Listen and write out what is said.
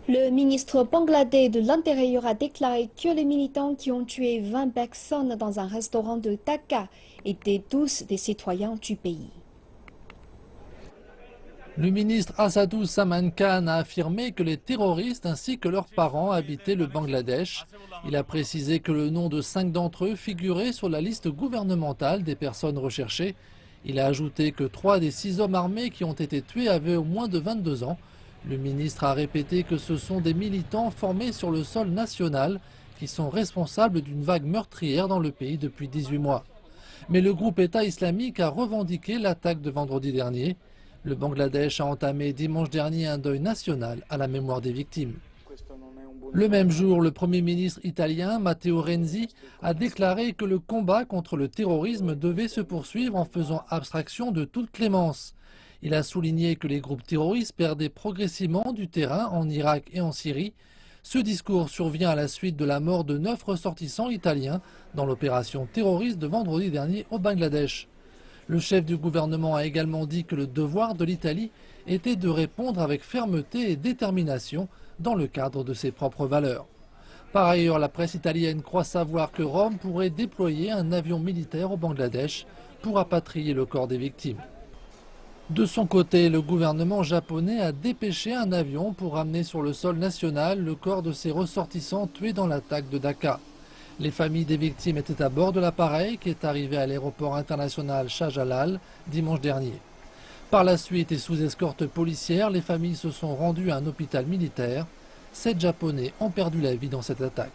Le ministre bangladais de l'Intérieur a déclaré que les militants qui ont tué 20 personnes dans un restaurant de Dhaka étaient tous des citoyens du pays. Le ministre Asaduzzaman Khan a affirmé que les terroristes ainsi que leurs parents habitaient le Bangladesh. Il a précisé que le nom de 5 d'entre eux figurait sur la liste gouvernementale des personnes recherchées. Il a ajouté que 3 des 6 hommes armés qui ont été tués avaient au moins de 22 ans. Le ministre a répété que ce sont des militants formés sur le sol national qui sont responsables d'une vague meurtrière dans le pays depuis 18 mois. Mais le groupe État islamique a revendiqué l'attaque de vendredi dernier. Le Bangladesh a entamé dimanche dernier un deuil national à la mémoire des victimes. Le même jour, le Premier ministre italien Matteo Renzi a déclaré que le combat contre le terrorisme devait se poursuivre en faisant abstraction de toute clémence. Il a souligné que les groupes terroristes perdaient progressivement du terrain en Irak et en Syrie. Ce discours survient à la suite de la mort de 9 ressortissants italiens dans l'opération terroriste de vendredi dernier au Bangladesh. Le chef du gouvernement a également dit que le devoir de l'Italie était de répondre avec fermeté et détermination dans le cadre de ses propres valeurs. Par ailleurs, la presse italienne croit savoir que Rome pourrait déployer un avion militaire au Bangladesh pour rapatrier le corps des victimes. De son côté, le gouvernement japonais a dépêché un avion pour ramener sur le sol national le corps de ses ressortissants tués dans l'attaque de Dhaka. Les familles des victimes étaient à bord de l'appareil qui est arrivé à l'aéroport international Shah Jalal dimanche dernier. Par la suite et sous escorte policière, les familles se sont rendues à un hôpital militaire. 7 Japonais ont perdu la vie dans cette attaque.